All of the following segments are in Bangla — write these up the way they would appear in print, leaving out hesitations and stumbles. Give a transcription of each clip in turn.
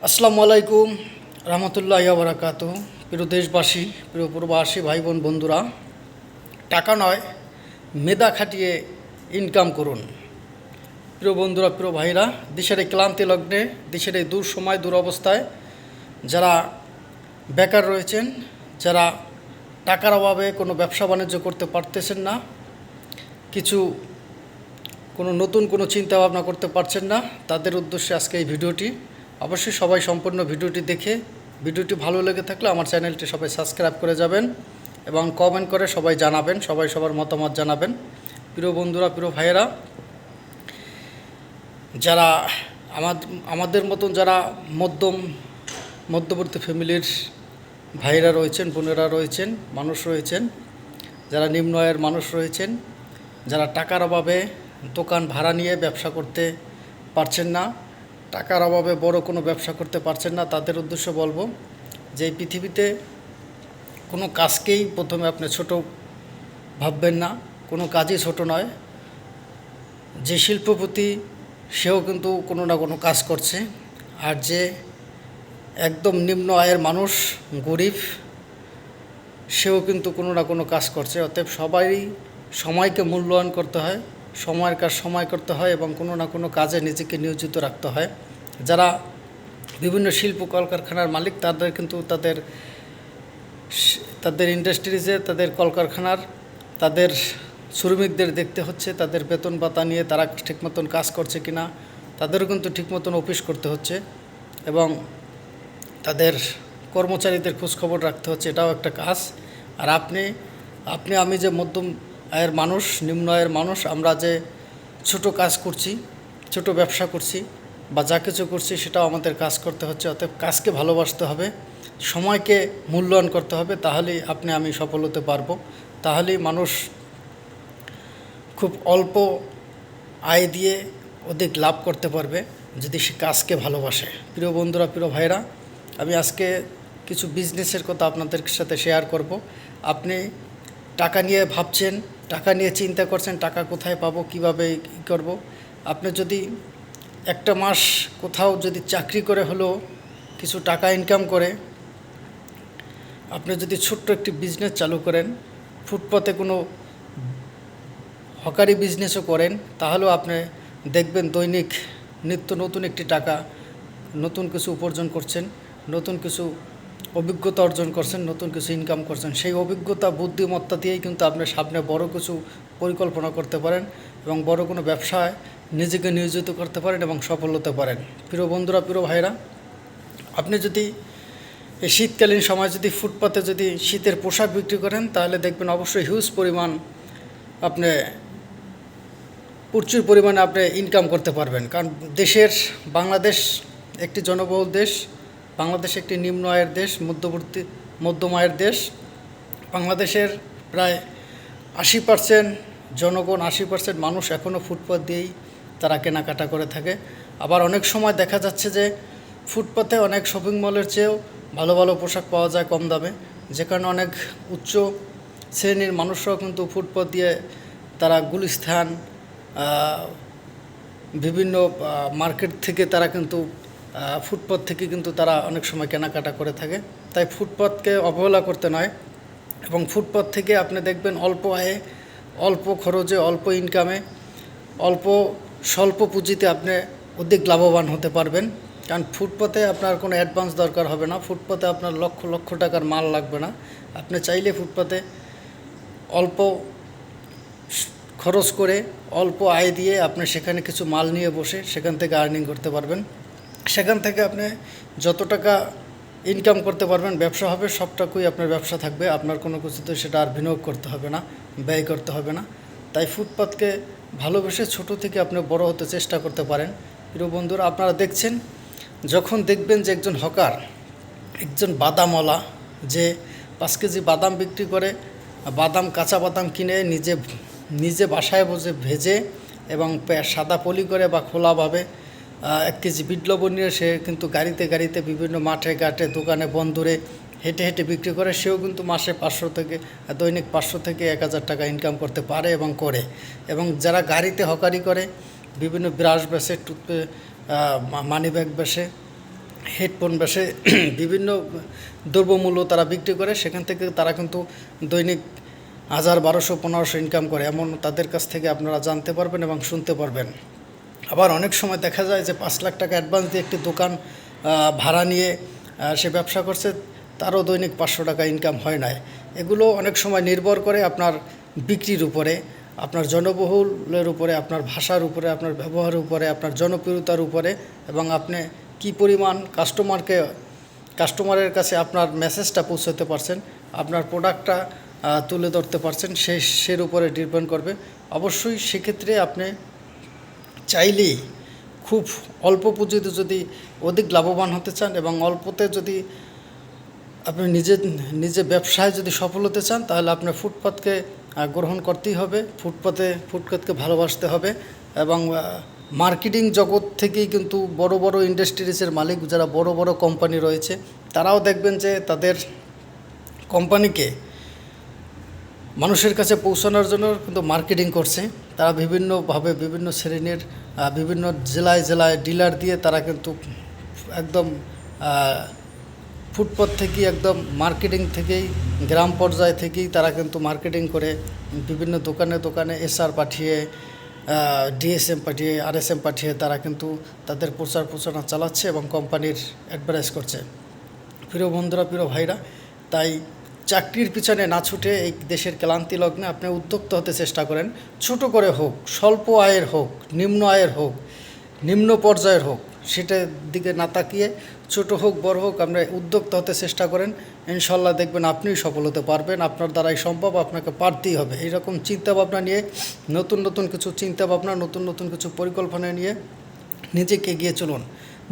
আসসালামু আলাইকুম রহমতুল্লাহি ওয়া বারাকাতুহু। প্রিয় দেশবাসী, প্রিয় প্রবাসী ভাই বোন বন্ধুরা, টাকা নয় মেধা খাটিয়ে ইনকাম করুন। প্রিয় বন্ধুরা, প্রিয় ভাইরা, দেশের এই ক্লান্তি লগ্নে, দেশের এই দূর সময় দূর অবস্থায় যারা বেকার রয়েছেন, যারা টাকার অভাবে কোনো ব্যবসা বাণিজ্য করতে পারতেছেন না, কোনো নতুন কোনো চিন্তা ভাবনা করতে পারছেন না, তাদের উদ্দেশ্যে আজকে এই ভিডিওটি। অবশ্যই সবাই সম্পূর্ণ ভিডিওটি দেখে, ভিডিওটি ভালো লেগে থাকলে আমার চ্যানেলটি সবাই সাবস্ক্রাইব করে যাবেন এবং কমেন্ট করে সবাই জানাবেন, সবাই সবার মতামত জানাবেন। প্রিয় বন্ধুরা, প্রিয় ভাইয়েরা, যারা আমাদের মতন যারা মধ্যবর্তী ফ্যামিলির ভাইয়েরা রয়েছেন, বোনেরা রয়েছেন, মানুষ রয়েছেন, যারা নিম্ন আয়ের মানুষ রয়েছেন, যারা টাকার অভাবে দোকান ভাড়া নিয়ে ব্যবসা করতে পারছেন না, টাকার অভাবে বড় কোনো ব্যবসা করতে পারছেন না, তাদের উদ্দেশ্য বলবো যে এই পৃথিবীতে কোনো কাজকেই প্রথমে আপনি ছোট ভাববেন না, কোনো কাজই ছোট নয়। যে শিল্পপতি সেও কিন্তু কোনো না কোনো কাজ করছে, আর যে একদম নিম্ন আয়ের মানুষ, গরিব, সেও কিন্তু কোনো না কোনো কাজ করছে। অতএব সবাই সময়কে মূল্যায়ন করতে হয়, সময়ের কাজ সময় করতে হয় এবং কোনো না কোনো কাজে নিজেকে নিয়োজিত রাখতে হয়। যারা বিভিন্ন শিল্প কলকারখানার মালিক, তাদের কিন্তু তাদের ইন্ডাস্ট্রিজে, তাদের কলকারখানার তাদের শ্রমিকদের দেখতে হচ্ছে, তাদের বেতন ভাতা নিয়ে তারা ঠিক মতন কাজ করছে কি না, তাদেরও কিন্তু ঠিক মতন অফিস করতে হচ্ছে এবং তাদের কর্মচারীদের খোঁজখবর রাখতে হচ্ছে, এটাও একটা কাজ। আর আমি যে মধ্যম আয়ের মানুষ, নিম্ন আয়ের মানুষ, আমরা যে ছোট কাজ করছি, ছোট ব্যবসা করছি বা যা কিছু করছি, সেটাও আমাদের কাজ করতে হচ্ছে। অতএব কাজকে ভালোবাসতে হবে, সময়কে মূল্যায়ন করতে হবে, তাহলেই আমি সফল হতে পারবো। তাহলেই মানুষ খুব অল্প আয় দিয়ে অধিক লাভ করতে পারবে, যদি সে কাজকে ভালোবাসে। প্রিয় বন্ধুরা, প্রিয় ভাইরা, আমি আজকে কিছু বিজনেসের কথা আপনাদের সাথে শেয়ার করব। আপনি টাকা নিয়ে ভাবছেন, টাকা নিয়ে চিন্তা করছেন, টাকা কোথায় পাবো, কীভাবে কী করব। আপনি যদি একটা মাস কোথাও যদি চাকরি করে হলেও কিছু টাকা ইনকাম করে আপনি যদি ছোট্ট একটি বিজনেস চালু করেন, ফুটপাতে কোনো হকারি বিজনেসও করেন, তাহলেও আপনি দেখবেন দৈনিক নিত্য নতুন একটি টাকা, নতুন কিছু উপার্জন করছেন, নতুন কিছু অভিজ্ঞতা অর্জন করছেন, নতুন কিছু ইনকাম করছেন। সেই অভিজ্ঞতা, বুদ্ধিমত্তা দিয়েই কিন্তু আপনি সামনে বড় কিছু পরিকল্পনা করতে পারেন এবং বড় কোনো ব্যবসায় নিজেকে নিয়োজিত করতে পারেন এবং সফল হতে পারেন। প্রিয় বন্ধুরা, প্রিয় ভাইরা, আপনি যদি এই শীতকালীন সময় যদি ফুটপাতে যদি শীতের পোশাক বিক্রি করেন, তাহলে দেখবেন অবশ্যই হিউজ পরিমাণ আপনি প্রচুর পরিমাণে আপনি ইনকাম করতে পারবেন। কারণ বাংলাদেশ একটি জনবহুল দেশ, বাংলাদেশ একটি নিম্ন আয়ের দেশ, মধ্যম আয়ের দেশ। বাংলাদেশের প্রায় 80% জনগণ, 80% মানুষ এখনও ফুটপাত দিয়েই তারা কেনাকাটা করে থাকে। আবার অনেক সময় দেখা যাচ্ছে যে ফুটপাতে অনেক শপিং মলের চেয়েও ভালো ভালো পোশাক পাওয়া যায় কম দামে, যে কারণে অনেক উচ্চ শ্রেণীর মানুষরাও কিন্তু ফুটপাত দিয়ে তারা গুলিস্তান, বিভিন্ন মার্কেট থেকে তারা কিন্তু ফুটপাত থেকে কিন্তু তারা অনেক সময় কেনাকাটা করে থাকে। তাই ফুটপাতকে অবহেলা করতে নয়, এবং ফুটপাত থেকে আপনি দেখবেন অল্প আয়ে, অল্প খরচে, অল্প ইনকামে, স্বল্প পুঁজিতে আপনি অধিক লাভবান হতে পারবেন। কারণ ফুটপাতে আপনার কোনো অ্যাডভান্স দরকার হবে না, ফুটপাতে আপনার লক্ষ লক্ষ টাকার মাল লাগবে না। আপনি চাইলে ফুটপাতে অল্প খরচ করে, অল্প আয় দিয়ে আপনি সেখানে কিছু মাল নিয়ে বসে সেখান থেকে আর্নিং করতে পারবেন। সেখান থেকে আপনি যত টাকা ইনকাম করতে পারবেন, ব্যবসা হবে, সবটাকুই আপনার ব্যবসা থাকবে, আপনার কোনো কিছুতে সেটা আর বিনিয়োগ করতে হবে না, ব্যয় করতে হবে না। তাই ফুটপাতকে ভালোবেসে ছোট থেকে আপনি বড় হতে চেষ্টা করতে পারেন। প্রিয় বন্ধুরা, আপনারা যখন দেখবেন যে একজন হকার, একজন বাদামওয়ালা, যে 5 কেজি বাদাম বিক্রি করে, কাঁচা বাদাম কিনে নিজে বাসায় বসে ভেজে এবং সাদা পলি করে বা খোলাভাবে 1 কেজি বিট লবণ নিয়ে সে কিন্তু গাড়িতে বিভিন্ন মাঠে ঘাটে, দোকানে, বন্দরে হেঁটে হেঁটে বিক্রি করে, সেও কিন্তু মাসে দৈনিক 500 থেকে 1000 টাকা ইনকাম করতে পারে এবং করে। এবং যারা গাড়িতে হকারি করে, বিভিন্ন ব্রাশ বেচে, মানি ব্যাগ বেচে, হেডফোন বেসে বিভিন্ন দ্রব্যমূল্য তারা বিক্রি করে, সেখান থেকে তারা কিন্তু দৈনিক 1000, 1200, 1500 ইনকাম করে, এমন তাদের কাছ থেকে আপনারা জানতে পারবেন এবং শুনতে পারবেন। আবার অনেক সময় দেখা যায় যে 5 লাখ টাকা অ্যাডভান্স দিয়ে একটি দোকান ভাড়া নিয়ে সে ব্যবসা করছে, তারও দৈনিক 500 টাকা ইনকাম হয় নাই। এগুলো অনেক সময় নির্ভর করে আপনার বিক্রির উপরে, আপনার জনবহুলের উপরে, আপনার ভাষার উপরে, আপনার ব্যবহারের উপরে, আপনার জনপ্রিয়তার উপরে, এবং আপনি কি পরিমাণ কাস্টমারের কাছে আপনার মেসেজটা পৌঁছাতে পারছেন, আপনার প্রোডাক্টটা তুলে ধরতে পারছেন, সের উপরে ডিপেন্ড করবে। অবশ্যই সেক্ষেত্রে আপনি চাইলেই খুব অল্প পুঁজিতে যদি অধিক লাভবান হতে চান এবং অল্পতে যদি আপনি নিজে ব্যবসায় যদি সফল হতে চান, তাহলে আপনার ফুটপাতকে গ্রহণ করতেই হবে, ফুটপাতকে ভালোবাসতে হবে। এবং মার্কেটিং জগৎ থেকেই কিন্তু বড় বড় ইন্ডাস্ট্রিজের মালিক, যারা বড় বড় কোম্পানি রয়েছে, তারাও দেখবেন যে তাদের কোম্পানিকে মানুষের কাছে পৌঁছানোর জন্য কিন্তু মার্কেটিং করছে। তারা বিভিন্নভাবে বিভিন্ন শ্রেণীর বিভিন্ন জেলায় ডিলার দিয়ে তারা কিন্তু একদম ফুটপাত থেকেই, একদম মার্কেটিং থেকেই, গ্রাম পর্যায় থেকেই তারা কিন্তু মার্কেটিং করে বিভিন্ন দোকানে এসআর পাঠিয়ে, ডিএসএম পাঠিয়ে, আরএসএম পাঠিয়ে তারা কিন্তু তাদের প্রচারণা চালাচ্ছে এবং কোম্পানির অ্যাডভার্টাইজ করছে। প্রিয় বন্ধুরা, প্রিয় ভাইরা, তাই চাকরির পিছনে না ছুটে এই দেশের ক্লান্তি লগ্নে আপনি উদ্যোক্তা হতে চেষ্টা করেন। ছোট করে হোক, স্বল্প আয়ের হোক, নিম্ন আয়ের হোক, নিম্ন পর্যায়ের হোক, সেটার দিকে না তাকিয়ে ছোট হোক বড় হোক আপনি উদ্যোক্তা হতে চেষ্টা করেন। ইনশাল্লাহ দেখবেন আপনিই সফল হতে পারবেন, আপনার দ্বারাই সম্ভব, আপনাকে পারতেই হবে। এইরকম চিন্তাভাবনা নিয়ে নতুন কিছু চিন্তাভাবনা, নতুন কিছু পরিকল্পনা নিয়ে নিজেকে এগিয়ে চলুন।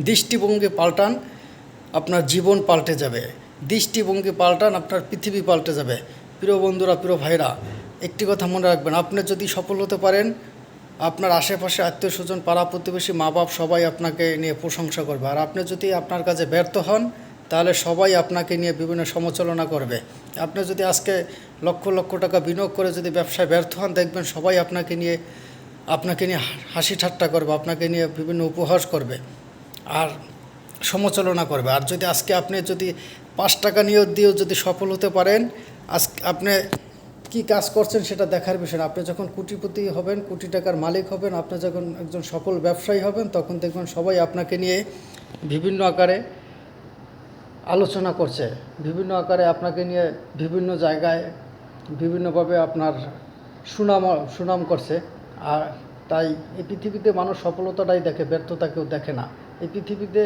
দৃষ্টিভঙ্গি পাল্টান, আপনার জীবন পাল্টে যাবে। দৃষ্টিভঙ্গি পাল্টান, আপনার পৃথিবী পাল্টে যাবে। প্রিয় বন্ধুরা, প্রিয় ভাইরা, একটি কথা মনে রাখবেন, আপনি যদি সফল হতে পারেন, আপনার আশেপাশে আত্মীয় স্বজন, পাড়া প্রতিবেশী, মা বাপ সবাই আপনাকে নিয়ে প্রশংসা করবে। আর আপনি যদি আপনার কাজে ব্যর্থ হন, তাহলে সবাই আপনাকে নিয়ে বিভিন্ন সমালোচনা করবে। আপনি যদি আজকে লক্ষ টাকা বিনিয়োগ করে যদি ব্যবসায় ব্যর্থ হন, দেখবেন সবাই আপনাকে নিয়ে হাসি ঠাট্টা করবে, আপনাকে নিয়ে বিভিন্ন উপহাস করবে আর সমালোচনা করবে। আর যদি আজকে আপনি যদি 5 টাকা নিয়োগ দিয়েও যদি সফল হতে পারেন, আজকে আপনি কি কাজ করছেন সেটা দেখার বিষয় না। আপনি যখন কোটিপতি হবেন, কোটি টাকার মালিক হবেন, আপনি যখন একজন সফল ব্যবসায়ী হবেন, তখন দেখবেন সবাই আপনাকে নিয়ে বিভিন্ন আকারে আলোচনা করছে, বিভিন্ন আকারে আপনাকে নিয়ে বিভিন্ন জায়গায় বিভিন্নভাবে আপনার সুনাম করছে। আর তাই এই পৃথিবীতে মানুষ সফলতাটাই দেখে, ব্যর্থতা কেউ দেখে না। এই পৃথিবীতে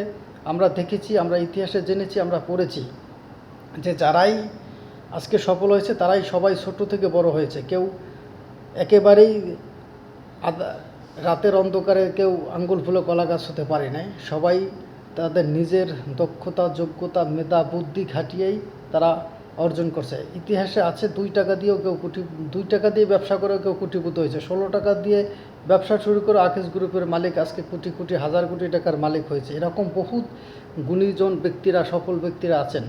আমরা দেখেছি, আমরা ইতিহাসে জেনেছি, আমরা পড়েছি যে যারাই আজকে সফল হয়েছে তারাই সবাই ছোট থেকে বড় হয়েছে। কেউ একেবারেই রাতের অন্ধকারে কেউ আঙ্গুল ফুলে কলা গাছ হতে পারে নাই। সবাই তাদের নিজের দক্ষতা, যোগ্যতা, মেধা, বুদ্ধি খাটিয়েই তারা অর্জন করছে। ইতিহাসে আছে 2 টাকা দিয়েও কেউ 2 টাকা দিয়ে ব্যবসা করেও কেউ কোটিপতি হয়েছে। 16 টাকা দিয়ে ব্যবসা শুরু করে আকিজ গ্রুপের মালিক আজকে কোটি হাজার কোটি টাকার মালিক হয়েছে। এরকম বহুত গুণীজন ব্যক্তিরা, সফল ব্যক্তিরা আছেন।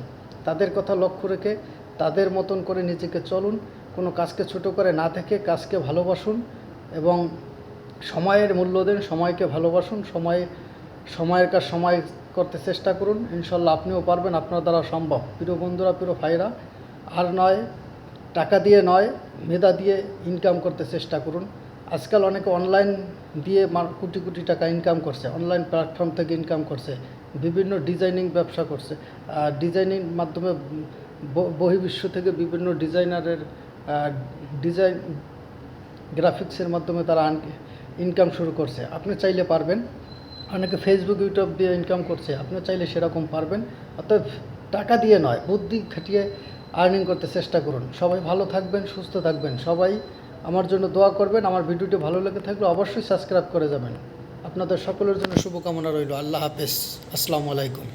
তাদের কথা লক্ষ্য রেখে তাদের মতন করে নিজেকে চলুন। কোনো কাজকে ছোট করে না থেকে কাজকে ভালোবাসুন এবং সময়ের মূল্য দেন, সময়কে ভালোবাসুন, সময়ের কাজ সময় করতে চেষ্টা করুন। ইনশাল্লাহ আপনিও পারবেন, আপনার দ্বারা সম্ভব। প্রিয় বন্ধুরা, প্রিয় ভাইরা, আর নয় টাকা দিয়ে নয়, মেধা দিয়ে ইনকাম করতে চেষ্টা করুন। আজকাল অনেকে অনলাইন দিয়ে কোটি টাকা ইনকাম করছে, অনলাইন প্ল্যাটফর্ম থেকে ইনকাম করছে, বিভিন্ন ডিজাইনিং ব্যবসা করছে। ডিজাইনিং মাধ্যমে বহির্বিশ্ব থেকে বিভিন্ন ডিজাইনারের ডিজাইন গ্রাফিক্সের মাধ্যমে তারা ইনকাম শুরু করছে। আপনি চাইলে পারবেন। অনেকে ফেসবুক, ইউটিউব দিয়ে ইনকাম করছে, আপনি চাইলে সেরকম পারবেন। অর্থাৎ টাকা দিয়ে নয়, বুদ্ধি খাটিয়ে আর্নিং করতে চেষ্টা করুন। সবাই ভালো থাকবেন, সুস্থ থাকবেন। সবাই আমার জন্য দোয়া করবেন। আমার ভিডিওটি ভালো লেগে থাকলে অবশ্যই সাবস্ক্রাইব করে যাবেন। আপনাদের সকলের জন্য শুভকামনা রইল। আল্লাহ হাফেজ। আসসালামু আলাইকুম।